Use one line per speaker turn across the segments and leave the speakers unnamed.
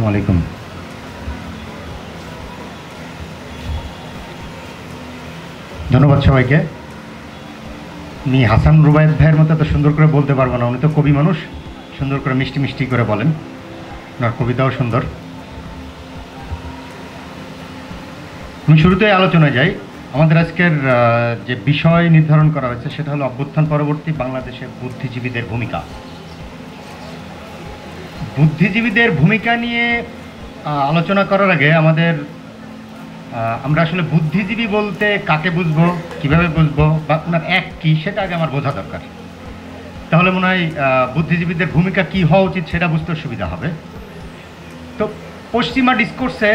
আসসালামু আলাইকুম। ধন্যবাদ সবাইকে। আমি হাসান রুবায়েত ভাইয়ের মতো এত সুন্দর করে বলতে পারবো না, উনি তো কবি মানুষ, সুন্দর করে মিষ্টি মিষ্টি করে বলেন, ওনার কবিতাও সুন্দর। আমি শুরুতেই আলোচনায় যাই। আমাদের আজকের যে বিষয় নির্ধারণ করা হয়েছে সেটা হলো অভ্যুত্থান পরবর্তী বাংলাদেশের বুদ্ধিজীবীদের ভূমিকা। বুদ্ধিজীবীদের ভূমিকা নিয়ে আলোচনা করার আগে আমরা আসলে বুদ্ধিজীবী বলতে কাকে বুঝবো, কিভাবে বুঝবো, বা ওনার এক কী সেটা আগে আমার বোঝা দরকার। তাহলে মনে হয় বুদ্ধিজীবীদের ভূমিকা কী হওয়া উচিত সেটা বুঝতে সুবিধা হবে। তো পশ্চিমা ডিসকোর্সে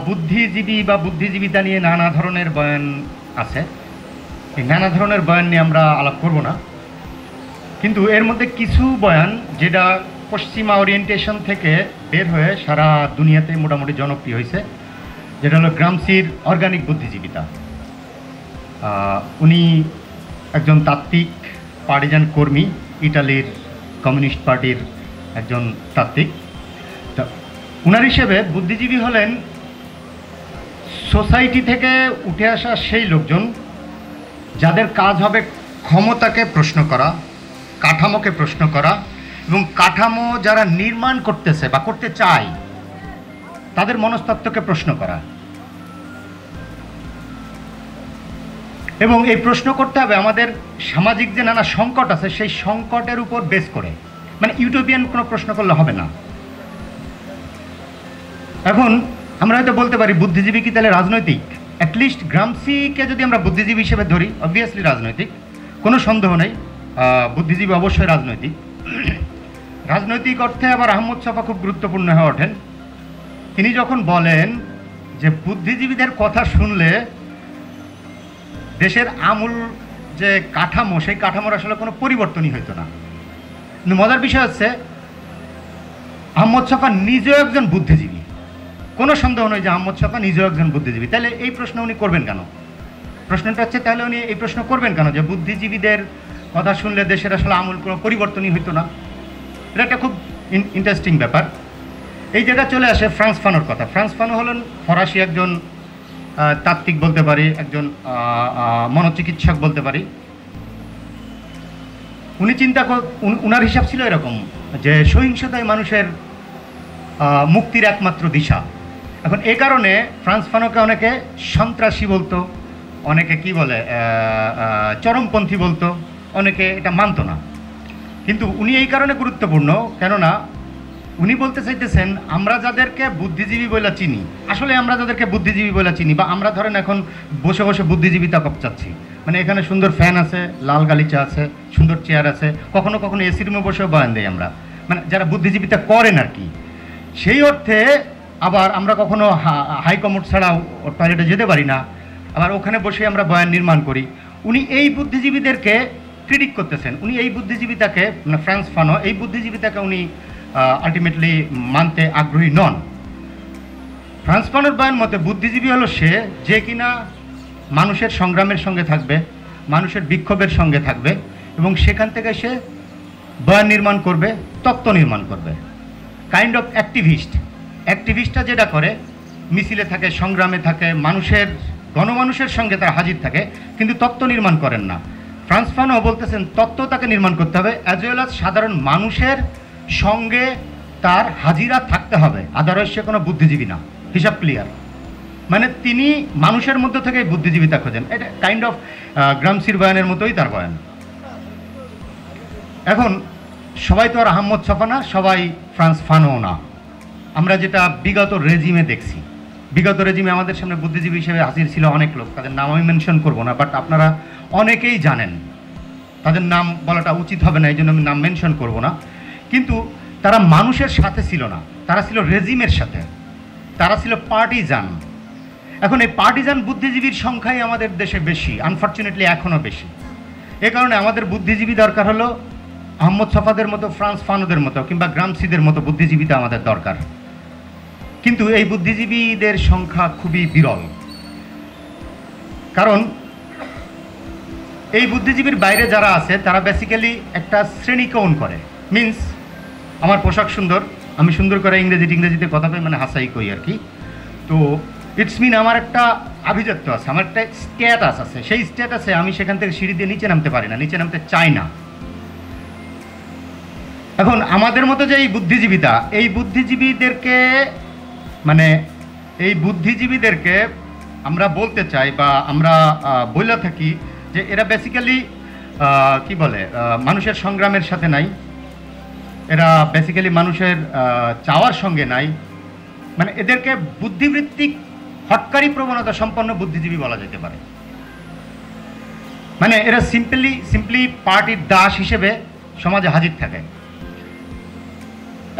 বুদ্ধিজীবী বা বুদ্ধিজীবিতা নিয়ে নানা ধরনের বয়ান আছে। এই নানা ধরনের বয়ান নিয়ে আমরা আলাপ করব না, কিন্তু এর মধ্যে কিছু বয়ান যেটা পশ্চিমা ওরিয়েন্টেশন থেকে বের হয়ে সারা দুনিয়াতে মোটামুটি জনপ্রিয় হয়েছে, যেটা হলো গ্রামসির অর্গানিক বুদ্ধিজীবিতা। উনি একজন তাত্ত্বিক, পার্টিজান কর্মী, ইটালির কমিউনিস্ট পার্টির একজন তাত্ত্বিক। তো উনার হিসেবে বুদ্ধিজীবী হলেন সোসাইটি থেকে উঠে আসা সেই লোকজন যাদের কাজ হবে ক্ষমতাকে প্রশ্ন করা, কাঠামোকে প্রশ্ন করা, এবং কাঠামো যারা নির্মাণ করতেছে বা করতে চায় তাদের মনস্তত্ত্বকে প্রশ্ন করা। এবং এই প্রশ্ন করতে হবে আমাদের সামাজিক যে নানা সংকট আছে সেই সংকটের উপর বেস করে, মানে ইউটোপিয়ান কোনো প্রশ্ন করলে হবে না। এখন আমরা হয়তো বলতে পারি বুদ্ধিজীবী কি তাহলে রাজনৈতিক? অ্যাটলিস্ট গ্রামসিকে যদি আমরা বুদ্ধিজীবী হিসেবে ধরি, অবভিয়াসলি রাজনৈতিক, কোনো সন্দেহ নেই, বুদ্ধিজীবী অবশ্যই রাজনৈতিক। রাজনৈতিক অর্থে আবার আহমদ ছফা খুব গুরুত্বপূর্ণ হয়ে ওঠেন। তিনি যখন বলেন যে বুদ্ধিজীবীদের কথা শুনলে দেশের আমূল যে কাঠামো সেই কাঠামোর আসলে কোনো পরিবর্তনই হইতো না। কিন্তু মজার বিষয় হচ্ছে আহমদ ছফা নিজেও একজন বুদ্ধিজীবী, কোনো সন্দেহ নয় যে আহমদ ছফা নিজেও একজন বুদ্ধিজীবী। তাহলে এই প্রশ্ন উনি করবেন কেন? প্রশ্নটা হচ্ছে তাহলে উনি এই প্রশ্ন করবেন কেন যে বুদ্ধিজীবীদের কথা শুনলে দেশের আসলে আমূল কোনো পরিবর্তনই হইতো না? এটা একটা খুব ইন্টারেস্টিং ব্যাপার। এই জায়গায় চলে আসে ফ্রান্স ফানোর কথা। ফ্রান্স ফানো হলেন ফরাসি একজন তাত্ত্বিক বলতে পারি, একজন মনোচিকিৎসক বলতে পারি। উনি উনার হিসাব ছিল এরকম যে সহিংসতাই মানুষের মুক্তির একমাত্র দিশা। এখন এ কারণে ফ্রান্স ফানোকে অনেকে সন্ত্রাসী বলতো, অনেকে কি বলে চরমপন্থী বলতো, অনেকে এটা মানতো না। কিন্তু উনি এই কারণে গুরুত্বপূর্ণ, কেননা উনি বলতে চাইতেছেন আমরা যাদেরকে বুদ্ধিজীবী বলে চিনি, আসলে আমরা যাদেরকে বুদ্ধিজীবী বলে চিনি, বা আমরা ধরেন এখন বসে বসে বুদ্ধিজীবিতা চাচ্ছি, মানে এখানে সুন্দর ফ্যান আছে, লাল গালিচা আছে, সুন্দর চেয়ার আছে, কখনো কখনো এসি রুমে বসেও বয়ান দেয় আমরা, মানে যারা বুদ্ধিজীবিতা করেন আর কি। সেই অর্থে আবার আমরা কখনো হাইকমোড ছাড়াও টয়লেটে যেতে পারি না, আবার ওখানে বসে আমরা বয়ান নির্মাণ করি। উনি এই বুদ্ধিজীবীদেরকে ক্রিটিক করতেছেন। উনি এই বুদ্ধিজীবিতাকে, মানে ফ্রান্স ফানো এই বুদ্ধিজীবিতাকে উনি আলটিমেটলি মানতে আগ্রহী নন। ফ্রান্স ফানোর বয়ান মতে বুদ্ধিজীবী হলো সে যে কিনা মানুষের সংগ্রামের সঙ্গে থাকবে, মানুষের বিক্ষোভের সঙ্গে থাকবে, এবং সেখান থেকে সে বয়ান নির্মাণ করবে, তত্ত্ব নির্মাণ করবে। Kind of activist. অ্যাক্টিভিস্টটা যেটা করে মিছিলে থাকে, সংগ্রামে থাকে, গণমানুষের সঙ্গে তারা হাজির থাকে, কিন্তু তত্ত্ব নির্মাণ করেন না। ফ্রান্স ফানো বলতেছেন তত্ত্ব তাকে নির্মাণ করতে হবে, অ্যাজ ওয়েল অ্যাজ সাধারণ মানুষের সঙ্গে তার হাজিরা থাকতে হবে, আদারওয়াইজ সে কোনো বুদ্ধিজীবী না। হিসাব ক্লিয়ার। মানে তিনি মানুষের মধ্য থেকে বুদ্ধিজীবিতা খোঁজেন। এটা কাইন্ড অফ গ্রামসির বয়ানের মতোই তার বয়ান। এখন সবাই তো আর আহমদ ছফা না, সবাই ফ্রান্স ফানো না। আমরা যেটা বিগত রেজিমে দেখছি, বিগত রেজিমে আমাদের সামনে বুদ্ধিজীবী হিসেবে হাজির ছিল অনেক লোক, তাদের নাম আমি মেনশন করবো না, বাট আপনারা অনেকেই জানেন, তাদের নাম বলাটা উচিত হবে না, এই জন্য আমি নাম মেনশন করবো না। কিন্তু তারা মানুষের সাথে ছিল না, তারা ছিল রেজিমের সাথে, তারা ছিল পার্টিজান। এখন এই পার্টিজান বুদ্ধিজীবীর সংখ্যাই আমাদের দেশে বেশি, আনফর্চুনেটলি এখনও বেশি। এ কারণে আমাদের বুদ্ধিজীবী দরকার হলো আহমদ ছফাদের মতো, ফ্রান্স ফানোদের মতো, কিংবা গ্রামসিদের মতো বুদ্ধিজীবীটা আমাদের দরকার। কিন্তু এই বুদ্ধিজীবীদের সংখ্যা খুবই বিরল, কারণ এই বুদ্ধিজীবীর বাইরে যারা আছে তারা বেসিক্যালি একটা শ্রেণীকে ওন করে। মিন্স আমার পোশাক সুন্দর, আমি সুন্দর করে ইংরেজিতে কথা কই, মানে হাসাই কই আর কি। তো ইটস মিন আমার একটা আভিজাত্য আছে, আমার একটা স্ট্যাটাস আছে, সেই স্ট্যাটাসে আমি সেখান থেকে সিঁড়ি দিয়ে নিচে নামতে পারি না, নিচে নামতে চাই না। এখন আমাদের মতো যে এই বুদ্ধিজীবীতা, এই বুদ্ধিজীবীদেরকে মানে এই বুদ্ধিজীবীদেরকে আমরা বলতে চাই বা আমরা বলে থাকি যে এরা বেসিক্যালি কি বলে মানুষের সংগ্রামের সাথে নাই, এরা বেসিক্যালি মানুষের চাওয়ার সঙ্গে নাই, মানে এদেরকে বুদ্ধিবৃত্তিক হটকারী প্রবণতা সম্পন্ন বুদ্ধিজীবী বলা যেতে পারে। মানে এরা সিম্পলি পার্টির দাস হিসেবে সমাজে হাজির থাকে।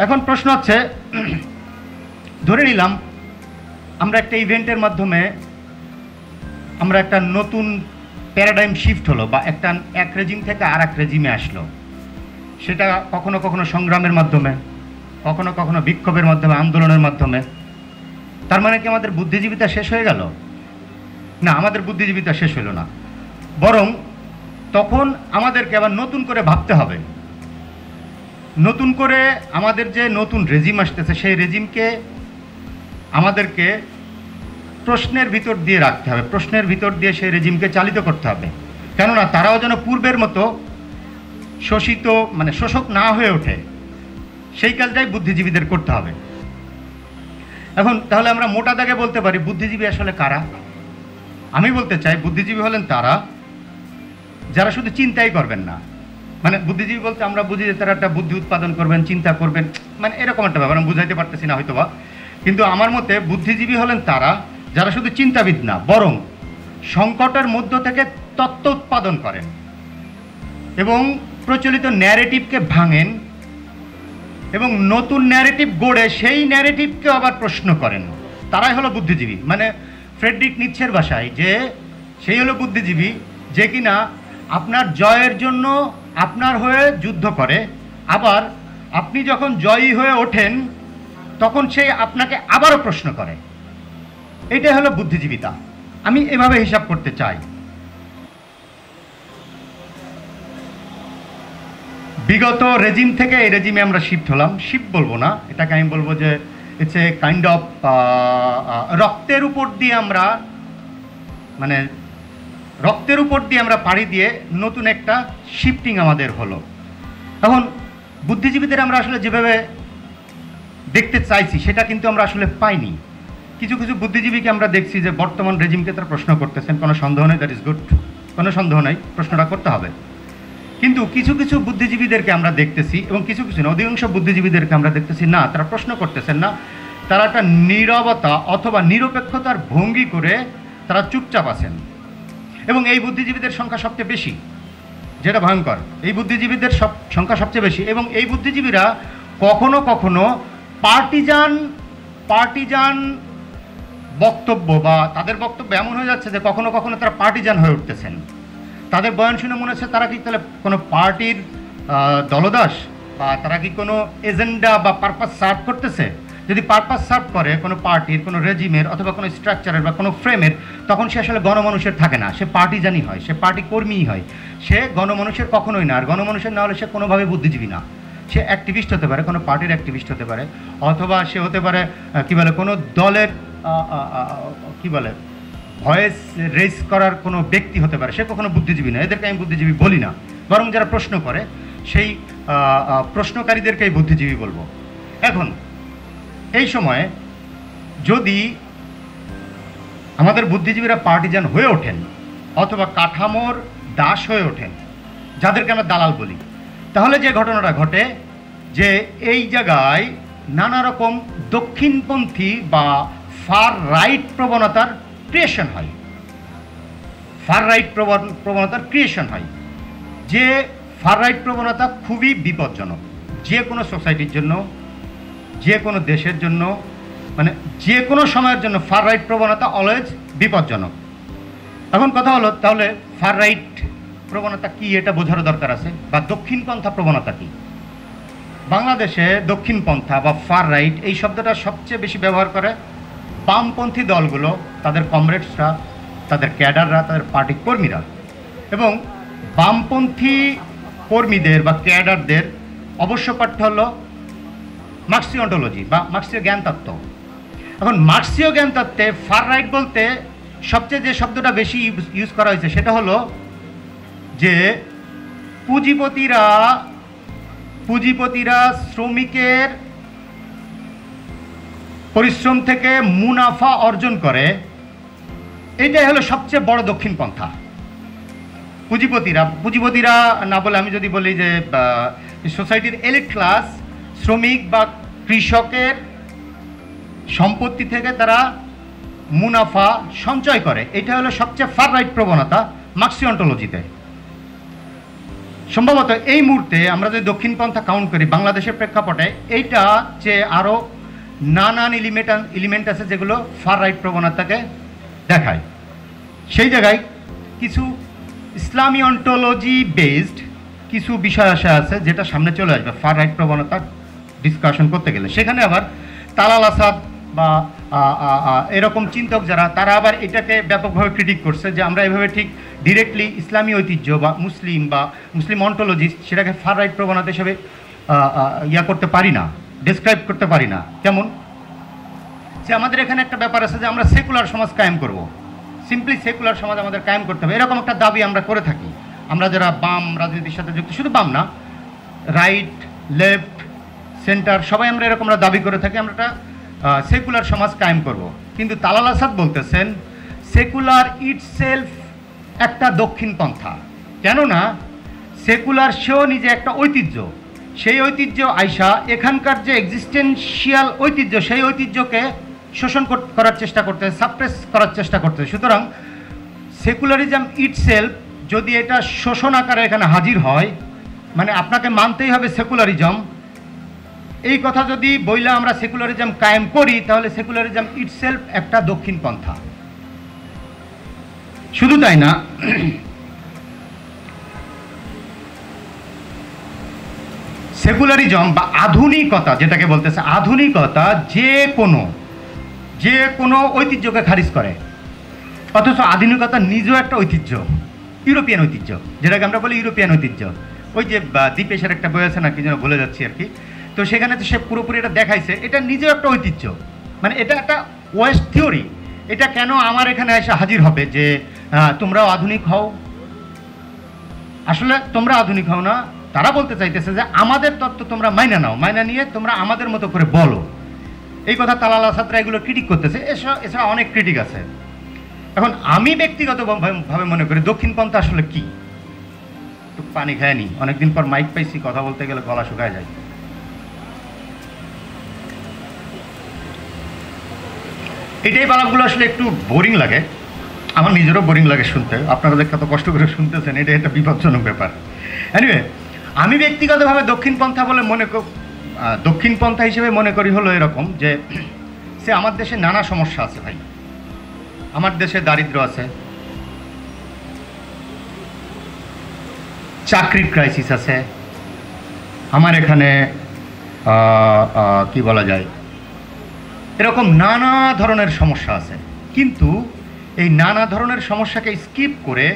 এখন প্রশ্ন হচ্ছে, ধরে নিলাম আমরা একটা ইভেন্টের মাধ্যমে আমরা একটা নতুন প্যারাডাইম শিফট হলো, বা এক রেজিম থেকে আর এক রেজিমে আসলো। সেটা কখনো কখনো সংগ্রামের মাধ্যমে, কখনো কখনো বিক্ষোভের মাধ্যমে, আন্দোলনের মাধ্যমে। তার মানে কি আমাদের বুদ্ধিজীবিতা শেষ হয়ে গেল? না, আমাদের বুদ্ধিজীবিতা শেষ হলো না, বরং তখন আমাদেরকে আবার নতুন করে ভাবতে হবে। নতুন করে আমাদের যে নতুন রেজিম আসতেছে, সেই রেজিমকে আমাদেরকে প্রশ্নের ভিতর দিয়ে রাখতে হবে, প্রশ্নের ভিতর দিয়ে সেই রেজিমকে চালিত করতে হবে। কেননা তারাও যেন পূর্বের মতো শোষক না হয়ে ওঠে, সেই কাজটাই বুদ্ধিজীবীদের করতে হবে। এখন তাহলে আমরা মোটা দাগে বলতে পারি বুদ্ধিজীবী আসলে কারা? আমি বলতে চাই বুদ্ধিজীবী হলেন তারা যারা শুধু চিন্তাই করবেন না। মানে বুদ্ধিজীবী বলতে আমরা বুঝি যে তারা একটা বুদ্ধি উৎপাদন করবেন, চিন্তা করবেন, মানে এরকম একটা ব্যাপার। আমি বুঝাইতে পারতেছি না হয়তোবা, কিন্তু আমার মতে বুদ্ধিজীবী হলেন তারা যারা শুধু চিন্তাবিদ না, বরং সংকটের মধ্য থেকে তত্ত্ব উৎপাদন করেন এবং প্রচলিত ন্যারেটিভকে ভাঙেন এবং নতুন ন্যারেটিভ গড়ে সেই ন্যারেটিভকে আবার প্রশ্ন করেন। তারাই হলো বুদ্ধিজীবী। মানে ফ্রেডরিক নিৎসের ভাষায় যে সেই হলো বুদ্ধিজীবী যে কিনা আপনার জয়ের জন্য আপনার হয়ে যুদ্ধ করে, আবার আপনি যখন জয়ী হয়ে ওঠেন তখন সেই আপনাকে আবারও প্রশ্ন করে। এইটাই হলো বুদ্ধিজীবিতা। আমি এভাবে হিসাব করতে চাই। বিগত রেজিম থেকে এই রেজিমে আমরা শিফট হলাম। শিফট বলবো না, এটাকে আমি বলবো যে ইটস এ কাইন্ড অফ রক্তের উপর দিয়ে আমরা পাড়ি দিয়ে নতুন একটা শিফটিং আমাদের হলো। এখন বুদ্ধিজীবীদের আমরা আসলে যেভাবে দেখতে চাইছি সেটা কিন্তু আমরা আসলে পাইনি। কিছু কিছু বুদ্ধিজীবীকে আমরা দেখছি যে বর্তমান রেজিমকে তারা প্রশ্ন করতেছেন, কোনো সন্দেহ নেই, দ্যাট ইজ গুড, কোনো সন্দেহ নেই, প্রশ্নটা করতে হবে। কিন্তু কিছু কিছু বুদ্ধিজীবীদেরকে আমরা দেখতেছি, এবং কিছু না, অধিকাংশ বুদ্ধিজীবীদেরকে আমরা দেখতেছি না, তারা প্রশ্ন করতেছেন না, তারা একটা নীরবতা অথবা নিরপেক্ষতার ভঙ্গি করে তারা চুপচাপ আছেন। এবং এই বুদ্ধিজীবীদের সংখ্যা সবচেয়ে বেশি, যেটা ভয়ঙ্কর। এই বুদ্ধিজীবীদের সংখ্যা সবচেয়ে বেশি, এবং এই বুদ্ধিজীবীরা কখনো কখনো পার্টিজান বক্তব্য, বা তাদের বক্তব্য এমন হয়ে যাচ্ছে যে কখনো কখনো তারা পার্টিজান হয়ে উঠতেছেন। তাদের বয়ান শুনে মনে হচ্ছে তারা কি তাহলে কোনো পার্টির দলদাস, বা তারা কি কোনো এজেন্ডা বা পারপাস সার্ভ করতেছে। যদি পারপাস সার্ভ করে কোনো পার্টির, কোনো রেজিমের অথবা কোনো স্ট্রাকচারের বা কোনো ফ্রেমের, তখন সে আসলে গণমানুষের থাকে না, সে পার্টিজানই হয়, সে পার্টি কর্মীই হয়, সে গণমানুষের কখনোই না। আর গণমানুষের না হলে সে কোনোভাবে বুদ্ধিজীবী না। সে অ্যাক্টিভিস্ট হতে পারে, কোনো পার্টির অ্যাক্টিভিস্ট হতে পারে, অথবা সে হতে পারে কোনো দলের ভয়েস রেজ করার কোনো ব্যক্তি হতে পারে, সে কখনো বুদ্ধিজীবী না। এদেরকে আমি বুদ্ধিজীবী বলি না, বরং যারা প্রশ্ন করে সেই প্রশ্নকারীদেরকেই বুদ্ধিজীবী বলবো। এখন এই সময়ে যদি আমাদের বুদ্ধিজীবীরা পার্টিজান হয়ে ওঠেন অথবা কাঠামোর দাস হয়ে ওঠেন, যাদেরকে আমরা দালাল বলি, তাহলে যে ঘটনাটা ঘটে যে এই জায়গায় নানা রকম দক্ষিণপন্থী বা ফার রাইট প্রবণতার ক্রিয়েশন হয়। যে ফার রাইট প্রবণতা খুবই বিপজ্জনক যে কোনো সোসাইটির জন্য, যে কোনো দেশের জন্য, মানে যে কোনো সময়ের জন্য ফার রাইট প্রবণতা অলওয়েজ বিপজ্জনক। এখন কথা হলো, তাহলে ফার রাইট প্রবণতা কি এটা বোঝারও দরকার আছে, বা দক্ষিণপন্থা প্রবণতা কি। বাংলাদেশে দক্ষিণপন্থা বা ফার রাইট এই শব্দটা সবচেয়ে বেশি ব্যবহার করে বামপন্থী দলগুলো, তাদের কমরেডসরা, তাদের ক্যাডাররা, তাদের পার্টি কর্মীরা। এবং বামপন্থী কর্মীদের বা ক্যাডারদের অবশ্য পাঠ্য হলো মার্ক্সীয় অন্টোলজি বা মার্ক্সীয় জ্ঞানতত্ত্ব। এখন মার্ক্সীয় জ্ঞানতত্ত্বে ফার রাইট বলতে সবচেয়ে যে শব্দটা বেশি ইউজ করা হয়েছে সেটা হলো যে পুঁজিপতিরা শ্রমিকের পরিশ্রম থেকে মুনাফা অর্জন করে, এইটাই হলো সবচেয়ে বড় দক্ষিণপন্থা। পুঁজিপতিরা না বলে আমি যদি বলি যে সোসাইটির এলিট ক্লাস শ্রমিক বা কৃষকের সম্পত্তি থেকে তারা মুনাফা সঞ্চয় করে, এটা হলো সবচেয়ে ফার রাইট প্রবণতা মার্ক্সীয় অন্টোলজিতে। সম্ভবত এই মুহূর্তে আমরা যদি দক্ষিণপন্থা কাউন্ট করি বাংলাদেশের প্রেক্ষাপটে, এইটা যে আরও নানান এলিমেন্ট আছে যেগুলো ফার রাইট প্রবণতাকে দেখায়। সেই জায়গায় কিছু ইসলামী অন্টোলজি বেসড কিছু বিষয় আছে যেটা সামনে চলে আসবে ফার রাইট প্রবণতা ডিসকাশন করতে গেলে। সেখানে আবার তালাল আসাদ বা এরকম চিন্তক যারা, তারা আবার এটাকে ব্যাপকভাবে ক্রিটিক করছে যে আমরা এভাবে ঠিক ডিরেক্টলি ইসলামী ঐতিহ্য বা মুসলিম অন্টোলজি সেটাকে ফার রাইট প্রবণতা হিসেবে করতে পারি না, ডেসক্রাইব করতে পারি না। যেমন যে আমাদের এখানে একটা ব্যাপার আছে যে আমরা সেকুলার সমাজ কায়েম করব, সিম্পলি সেকুলার সমাজ আমাদের কায়েম করতে হবে, এরকম একটা দাবি আমরা করে থাকি। আমরা যারা বাম রাজনীতির সাথে যুক্ত, শুধু বাম না, রাইট লেফট সেন্টার সবাই আমরা এরকম দাবি করে থাকি, আমরা একটা সেকুলার সমাজ কায়েম করব। কিন্তু তালাল আসাদ বলতেছেন সেকুলার ইটসেলফ একটা দক্ষিণপন্থা, কেননা সেকুলার সেও নিজে একটা ঐতিহ্য, সেই ঐতিহ্য আইসা এখানকার যে এক্সিস্টেন্সিয়াল ঐতিহ্য সেই ঐতিহ্যকে শোষণ করার চেষ্টা করতে, সাপ্রেস করার চেষ্টা করতে। সুতরাং সেকুলারিজম ইটসেলফ যদি এটা শোষণ আকারে এখানে হাজির হয়, মানে আপনাকে মানতেই হবে সেকুলারিজম, এই কথা যদি বইলা আমরা সেকুলারিজম কায়েম করি তাহলে সেকুলারিজম ইটসেলফ একটা দক্ষিণপন্থা। শুধু তাই না, সেকুলারিজম বা আধুনিকতা যেটাকে বলতেছে, আধুনিকতা যে কোনো ঐতিহ্যকে খারিজ করে, অথচ আধুনিকতা নিজেও একটা ঐতিহ্য, ইউরোপিয়ান ঐতিহ্য, যেটাকে আমরা বলি ইউরোপিয়ান ঐতিহ্য। ওই যে দীপেশের একটা বই আছে না, কি যেন ভুলে যাচ্ছি আর কি, তো সেখানে তো সে পুরোপুরি এটা দেখাইছে, এটা নিজেও একটা ঐতিহ্য, মানে এটা একটা ওয়েস্ট থিওরি। এটা কেন আমার এখানে এসে হাজির হবে যে তোমরাও আধুনিক হও? আসলে তোমরা আধুনিক হও না, তারা বলতে চাইতেছে যে আমাদের তত্ত্ব তোমরা মাইনা নাও, মাইনা নিয়ে তোমরা আমাদের মতো করে বলো। এই কথা তালাল আসাদরা এগুলো ক্রিটিক করতেছে, এছাড়া অনেক ক্রিটিক আছে। এখন আমি ব্যক্তিগতভাবে মনে করি দক্ষিণপন্থা আসলে কি, একটু পানি খায়নি, অনেকদিন পর মাইক পাইছি, কথা বলতে গেলে গলা শুকায় যায়। এটাই বালাপগুলো আসলে একটু বোরিং লাগে, আমার নিজেরও বোরিং লাগে শুনতে, আপনারা যে কত কষ্ট করে শুনতেছেন এটা একটা বিপজ্জনক ব্যাপার। এনিওয়ে, আমি ব্যক্তিগতভাবে দক্ষিণপন্থা হিসেবে মনে করি হলো এরকম যে আমার দেশে নানা সমস্যা আছে ভাই। আমার দেশে দারিদ্র্য আছে, চাকরির ক্রাইসিস আছে, আমার এখানে কি বলা যায়, এরকম নানা ধরনের সমস্যা আছে। কিন্তু এই নানা ধরনের সমস্যাকে স্কিপ করে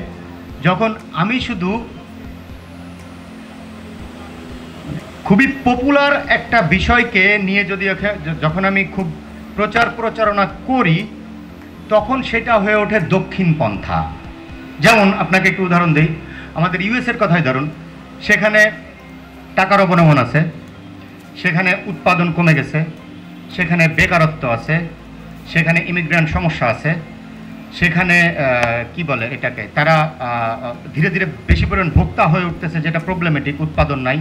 যখন আমি শুধু খুবই পপুলার একটা বিষয়কে নিয়ে যখন আমি খুব প্রচারণা করি, তখন সেটা হয়ে ওঠে দক্ষিণপন্থা। যেমন আপনাকে একটু উদাহরণ দিই, আমাদের ইউএসের কথাই ধরুন, সেখানে টাকার অবনমন আছে, সেখানে উৎপাদন কমে গেছে, সেখানে বেকারত্ব আছে, সেখানে ইমিগ্রেন্ট সমস্যা আছে, সেখানে কি বলে এটাকে, তারা ধীরে ধীরে বেশি পরিমাণ ভোক্তা হয়ে উঠতেছে, যেটা প্রবলেমেটিক, উৎপাদন নাই।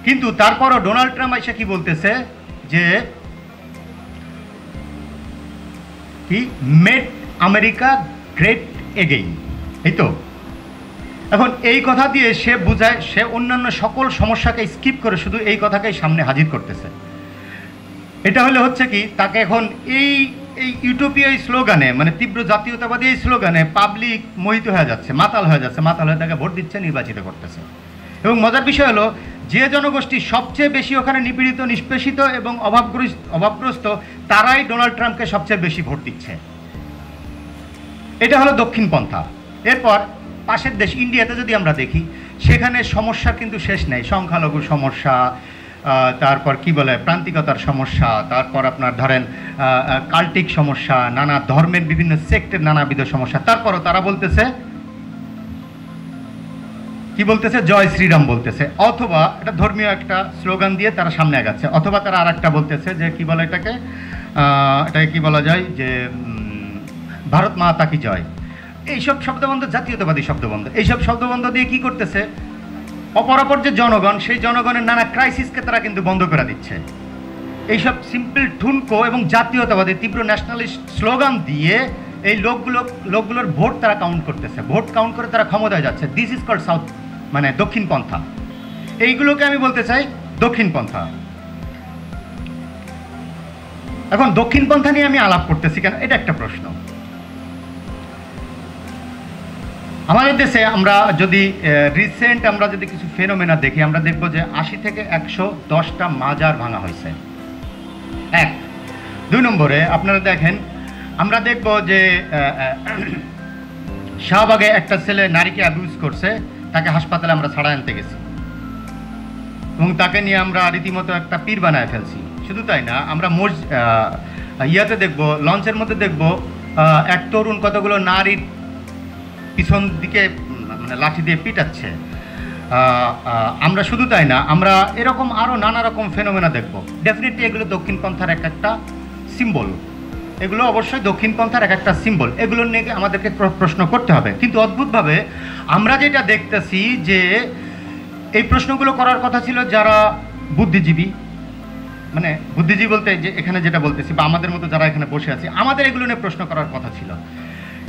কিন্তু তারপরও ডোনাল্ড ট্রাম্প এসে কি বলতেছে যে কি মেড আমেরিকা গ্রেট এগেইন, এই তো। এখন এই কথা দিয়ে সে বোঝায়, সে অন্যান্য সকল সমস্যাকে স্কিপ করে শুধু এই কথাকেই সামনে হাজির করতেছে। এটা হচ্ছে কি, তাকে এখন এই ইউটোপিয়া স্লোগানে, মানে তীব্র জাতীয়তাবাদী এই স্লোগানে পাবলিক মোহিত হয়ে যাচ্ছে, মাতাল হয়ে তাকে ভোট দিচ্ছে, নির্বাচিত করতেছে। এবং মজার বিষয় হলো, যে জনগোষ্ঠী সবচেয়ে বেশি ওখানে নিপীড়িত, নিষ্পেষিত এবং অভাবগ্রস্ত, তারাই ডোনাল্ড ট্রাম্পকে সবচেয়ে বেশি ভোট দিচ্ছে। এটা হলো দক্ষিণপন্থা। এরপর পাশের দেশ ইন্ডিয়াতে যদি আমরা দেখি, সেখানে সমস্যার কিন্তু শেষ নেই, সংখ্যালঘু সমস্যা, তারপর কি বলে প্রান্তিকতার সমস্যা, তারপর আপনার ধরেন কাল্টিক সমস্যা, নানা ধর্মের বিভিন্ন সেক্টের নানাবিধ সমস্যা। তারপরও তারা বলতেছে কি বলতেছে, জয় শ্রীরাম বলতেছে, অথবা এটা ধর্মীয় একটা স্লোগান দিয়ে তারা সামনে আগাচ্ছে, অথবা তারা আর একটা বলতেছে যে কি বলে এটাকে কি বলা যায় যে ভারত মাতা কি জয়। এইসব শব্দবন্ধ জাতীয়তাবাদী শব্দবন্ধ, এইসব শব্দবন্ধ দিয়ে কি করতেছে, অপরাপর যে জনগণ, সেই জনগণের নানা ক্রাইসিসকে তারা কিন্তু বন্ধ করে দিচ্ছে। এইসব সিম্পল ঠুনকো এবং জাতীয়তাবাদী তীব্র ন্যাশনালিস্ট স্লোগান দিয়ে এই লোকগুলোর ভোট তারা কাউন্ট করতেছে, ভোট কাউন্ট করে তারা ক্ষমতায় যাচ্ছে। দিস ইজ কল্ড সাউথ, মানে দক্ষিণ পন্থা। এইগুলোকে আমি বলতে চাই দক্ষিণ পন্থা। এখন দক্ষিণ পন্থা নিয়ে আমি আলাপ করতেছি কেন, এটা একটা প্রশ্ন। আমাদের দেশে আমরা যদি রিসেন্ট আমরা যদি কিছু ফেনোমেনা দেখি, আমরা দেখব যে 80 থেকে 110টা মাজার ভাঙা হয়েছে, এক। 2 নম্বরে আপনারা দেখেন, আমরা দেখব যে শাহবাগে একটা ছেলে নারীকে অ্যাবিউজ করছে, তাকে হাসপাতালে আমরা ছাড়া আনতে গেছি এবং তাকে নিয়ে আমরা রীতিমতো একটা পীর বানায় ফেলছি। শুধু তাই না, আমরা ইয়াতে দেখব, লঞ্চের মধ্যে দেখব এক তরুণ কতগুলো নারীর পিছন দিকে মানে লাঠি দিয়ে পিটাচ্ছে। আমরা শুধু তাই না, আমরা এরকম আরও নানা রকম ফেনোমেনা দেখব। ডেফিনেটলি এগুলো দক্ষিণ পন্থার একটা সিম্বল, এগুলো অবশ্যই দক্ষিণ পন্থার একটা সিম্বল। এগুলো নিয়ে আমাদেরকে প্রশ্ন করতে হবে। কিন্তু অদ্ভুতভাবে আমরা যেটা দেখতেছি যে এই প্রশ্নগুলো করার কথা ছিল যারা বুদ্ধিজীবী, মানে বুদ্ধিজীবী বলতে যে এখানে যেটা বলতেছি, বা আমাদের মতো যারা এখানে বসে আছি, আমাদের এগুলো নিয়ে প্রশ্ন করার কথা ছিল।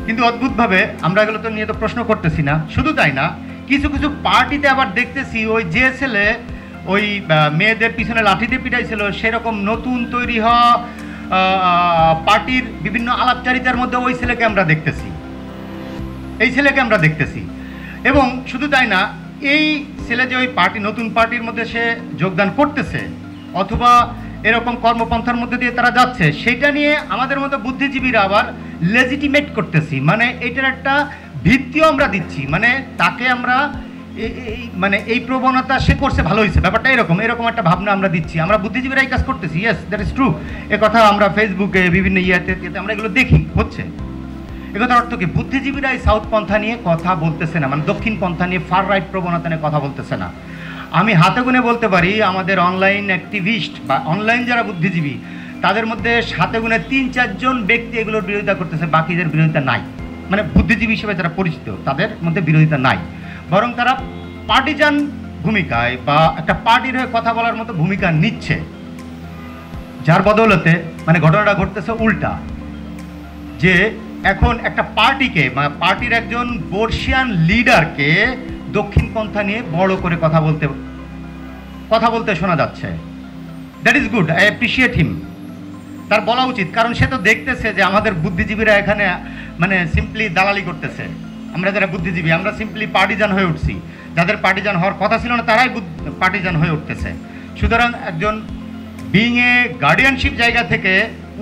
কিন্তু অদ্ভুতভাবে আমরা এগুলো তো নিয়ে তো প্রশ্ন করতেছি না। শুধু তাই না, কিছু কিছু পার্টিতে আবার দেখতেছি ওই যে ছেলে ওই মেয়েদের পিছনে লাঠি দিয়ে পিটাইছিল, সেরকম নতুন তৈরি হওয়া পার্টির বিভিন্ন আলাপচারিতার মধ্যে ওই ছেলেকে আমরা দেখতেছি, এই ছেলেকে আমরা দেখতেছি। এবং শুধু তাই না, এই ছেলে যে ওই পার্টি, নতুন পার্টির মধ্যে সে যোগদান করতেছে অথবা এরকম কর্মপন্থার মধ্যে দিয়ে তারা যাচ্ছে, সেটা নিয়ে আমাদের মতো বুদ্ধিজীবীরা আবার লেজিটিমেট করতেছি, মানে এটার একটা ভিত্তিও আমরা দিচ্ছি, মানে তাকে আমরা মানে এই প্রবণতা সে করছে, ভালো হয়েছে, ব্যাপারটা এরকম একটা ভাবনা আমরা দিচ্ছি। আমরা বুদ্ধিজীবীরা এই কাজ করতেছি, ইয়েস দ্যাট ইজ ট্রু। এ কথা আমরা ফেসবুকে বিভিন্ন ইয়াতে আমরা এগুলো দেখি হচ্ছে। এ কথার অর্থ কি, বুদ্ধিজীবীরা এই সাউথ পন্থা নিয়ে কথা বলতেছে না, মানে দক্ষিণ পন্থা নিয়ে, ফার রাইট প্রবণতা নিয়ে কথা বলতেছে না। আমি হাতে গুনে বলতে পারি আমাদের অনলাইন অ্যাক্টিভিস্ট বা অনলাইন যারা বুদ্ধিজীবী, তাদের মধ্যে হাতে গুনে 3-4 জন ব্যক্তি এগুলোর বিরোধিতা করতেছে, বাকিদের বিরোধিতা নাই। মানে বুদ্ধিজীবী হিসেবে যারা পরিচিত তাদের মধ্যে বিরোধিতা নাই, বরং তারা পার্টিজান ভূমিকায় বা একটা পার্টির হয়ে কথা বলার মতো ভূমিকা নিচ্ছে, যার বদৌলতে মানে ঘটনাটা ঘটতেছে উল্টা, যে এখন একটা পার্টিকে বা পার্টির একজন বর্ষিয়ান লিডারকে দক্ষিণ পন্থা নিয়ে বড় করে কথা বলতে শোনা যাচ্ছে। That is good, I appreciate হিম। তার বলা উচিত, কারণ সে তো দেখতেছে যে আমাদের বুদ্ধিজীবীরা এখানে মানে সিম্পলি দালালি করতেছে। আমরা যারা বুদ্ধিজীবী, আমরা সিম্পলি পার্টিজান হয়ে উঠছি, যাদের পার্টিজান হওয়ার কথা ছিল না তারাই পার্টিজান হয়ে উঠতেছে। সুতরাং একজন বিং এ গার্ডিয়ানশিপ জায়গা থেকে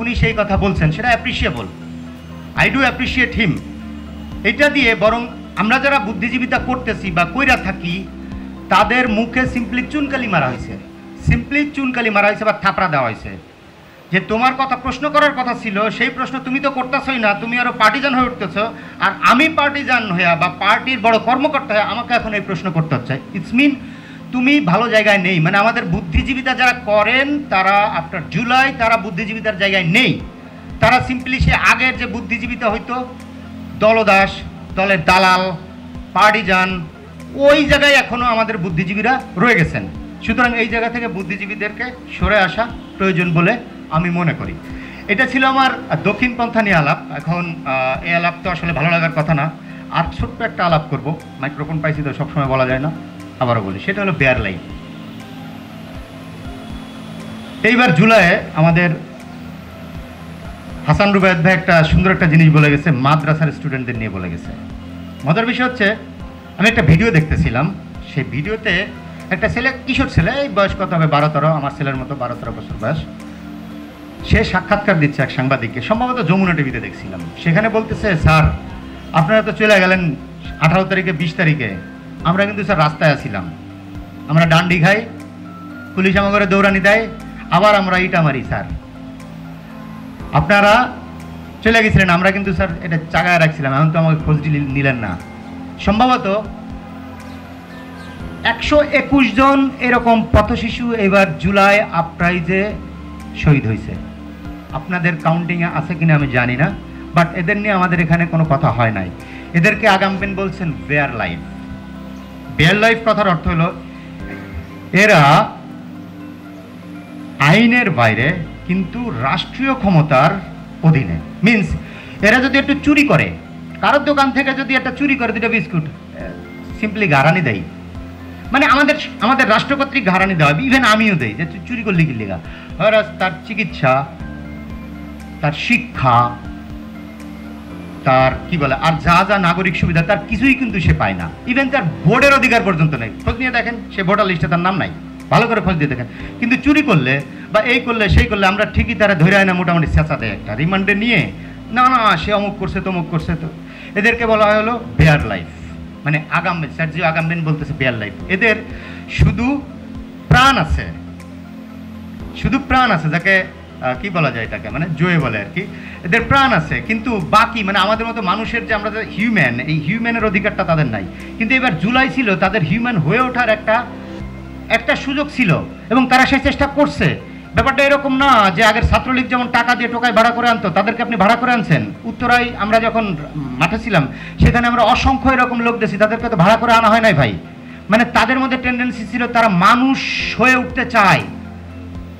উনি সেই কথা বলছেন, সেটা অ্যাপ্রিসিয়েবল, আই ডু অ্যাপ্রিসিয়েট হিম। এটা দিয়ে বরং আমরা যারা বুদ্ধিজীবিতা করতেছি বা কইরা থাকি, তাদের মুখে সিম্পলি চুনকালি মারা হয়েছে, বা থাপড়া দেওয়া হয়েছে, যে তোমার কথা প্রশ্ন করার কথা ছিল, সেই প্রশ্ন তুমি তো করতেছই না, তুমি আরো পার্টিজান হয়ে উঠতেছ, আর আমি পার্টিজান হয়ে বা পার্টির বড় কর্মকর্তা হয়ে আমাকে এখন এই প্রশ্ন করতে হচ্ছে। ইটস মিন তুমি ভালো জায়গায় নেই। মানে আমাদের বুদ্ধিজীবিতা যারা করেন তারা আফটার জুলাই তারা বুদ্ধিজীবিতার জায়গায় নেই। তারা সিম্পলি সে আগের যে বুদ্ধিজীবিতা হইতো, দলদাস, দলের দালাল, পার্টিজান, ওই জায়গায় এখনও আমাদের বুদ্ধিজীবীরা রয়ে গেছেন। সুতরাং এই জায়গা থেকে বুদ্ধিজীবীদেরকে সরে আসা প্রয়োজন বলে আমি মনে করি। এটা ছিল আমার দক্ষিণ পন্থা নিয়ে আলাপ। এখন এই আলাপ তো আসলে ভালো লাগার কথা না, আর ছোট্ট একটা আলাপ করব, মাইক্রোফোন পাইছি তো সবসময় বলা যায় না, আবারও বলি, সেটা হলো বেয়ার লাইন। এইবার জুলাইয়ে আমাদের হাসান রুবায়েত ভাই একটা সুন্দর একটা জিনিস বলে গেছে, মাদ্রাসার স্টুডেন্টদের নিয়ে বলে গেছে। মজার বিষয় হচ্ছে, আমি একটা ভিডিও দেখতেছিলাম, সেই ভিডিওতে একটা ছেলে, কিশোর ছেলে, এই বয়স কত হবে 12-13, আমার ছেলের মতো 12-13 বছর বয়স, সে সাক্ষাৎকার দিচ্ছে এক সাংবাদিককে, সম্ভবত যমুনা টিভিতে দেখছিলাম। সেখানে বলতেছে, স্যার আপনারা তো চলে গেলেন 18 তারিখে 20 তারিখে, আমরা কিন্তু স্যার রাস্তায় আসছিলাম, আমরা ডান্ডি খাই, পুলিশ আমাকে দৌড়ানি দেয়, আবার আমরা ইটা মারি স্যার। আপনারা চলে গেছিলেন, আমরা কিন্তু স্যার এটা চাগায় রাখছিলাম, এখন তো আমাকে খোঁজ নিলেন না। সম্ভবত 121 জন এরকম পথশিশু এবার জুলাই আপরাইজে শহীদ হয়েছে। আপনাদের কাউন্টিংয়ে আছে কিনা আমি জানি না, বাট এদের নিয়ে আমাদের এখানে কোনো কথা হয় নাই। এদেরকে আগামবেন বলছেন বেয়ার লাইফ। বেয়ার লাইফ কথার অর্থ হলো এরা আইনের বাইরে কিন্তু রাষ্ট্রীয় ক্ষমতার অধীনে। মিনস এরা যদি একটু চুরি করে, কারোর দোকান থেকে যদি একটা চুরি করে 2টা বিস্কুট, সিম্পলি গারানি দেয়। মানে আমাদের রাষ্ট্র কর্তৃক গারানি দেওয়া, ইভেন আমিও দেই যে চুরি করলে কি লেগা। তার চিকিৎসা, তার শিক্ষা, তার কি বলে আর যা যা নাগরিক সুবিধা, তার কিছুই কিন্তু সে পায় না। ইভেন তার ভোটের অধিকার পর্যন্ত নেই। খোঁজ নিয়ে দেখেন, সে ভোটার লিস্টে তার নাম নাই, ভালো করে খোঁজ দিয়ে দেখেন। কিন্তু চুরি করলে বা এই করলে সেই করলে আমরা ঠিকই তারা ধরে আয় না, মোটামুটি চেঁচা দেয় একটা রিমান্ডে নিয়ে, না না সে অমুক করছে তমুক করছে। তো এদেরকে বলা হয় হলো বেয়ার লাইফ, মানে আগামবেন। সার্জিও আগামবেন বলতেছে বেয়ার লাইফ। এদের শুধু প্রাণ আছে, শুধু প্রাণ আছে, যাকে কি বলা যায় এটাকে, মানে জয়ে বলে আর কি। এদের প্রাণ আছে কিন্তু বাকি মানে আমাদের মতো মানুষের যে আমরা হিউম্যান, এই হিউম্যানের অধিকারটা তাদের নাই। কিন্তু এবার জুলাই ছিল তাদের হিউম্যান হয়ে ওঠার একটা সুযোগ ছিল এবং তারা সেই চেষ্টা করছে। ব্যাপারটা এরকম না যে আগের ছাত্রলীগ যেমন টাকা দিয়ে টোকায় ভাড়া করে আনতো, তাদেরকে আপনি ভাড়া করে আনছেন। উত্তরায় আমরা যখন মাঠে ছিলাম সেখানে আমরা অসংখ্য এরকম লোক দেখছি, তাদেরকে তো ভাড়া করে আনা হয় নাই ভাই। মানে তাদের মধ্যে টেন্ডেন্সি ছিল তারা মানুষ হয়ে উঠতে চায়,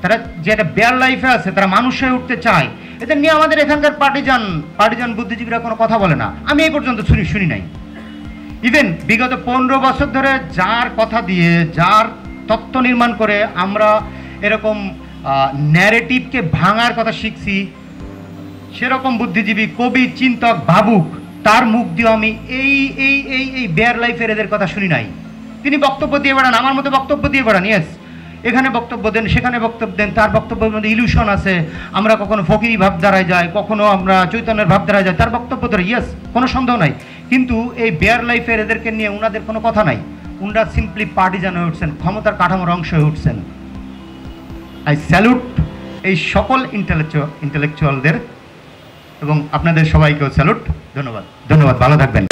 তারা যে একটা বেয়ার লাইফে আছে তারা মানুষ হয়ে উঠতে চায়। এদের নিয়ে আমাদের এখানকার পার্টিজান বুদ্ধিজীবীরা কোনো কথা বলে না, আমি এই পর্যন্ত শুনি নাই। ইভেন বিগত 15 বছর ধরে যার কথা দিয়ে, যার তত্ত্ব নির্মাণ করে আমরা এরকম ন্যারেটিভকে ভাঙার কথা শিখছি, সেরকম বুদ্ধিজীবী, কবি, চিন্তক, ভাবুক, তার মুখ দিয়ে আমি এই বেয়ার লাইফের এদের কথা শুনি নাই। তিনি বক্তব্য দিয়ে বেড়ান, আমার মতো বক্তব্য দিয়ে বেড়ান, ইয়েস, এখানে বক্তব্য দেন, সেখানে বক্তব্য দেন, তার বক্তব্যের মধ্যে ইলিউশন আছে। আমরা কখনো ফকিরি ভাবধারায় যাই, কখনো আমরা চৈতন্যের ভাবধারায় যাই, তার বক্তব্য ধরে, ইয়েস, কোনো সন্দেহ নাই। কিন্তু এই বেয়ার লাইফের এদেরকে নিয়ে ওনাদের কোনো কথা নাই। ওনারা সিম্পলি পার্টিজান হয়ে উঠছেন, ক্ষমতার কাঠামোর অংশ হয়ে উঠছেন। আই স্যালুট এই সকল ইন্টেলেকচুয়ালদের এবং আপনাদের সবাইকেও স্যালুট। ধন্যবাদ, ভালো থাকবেন।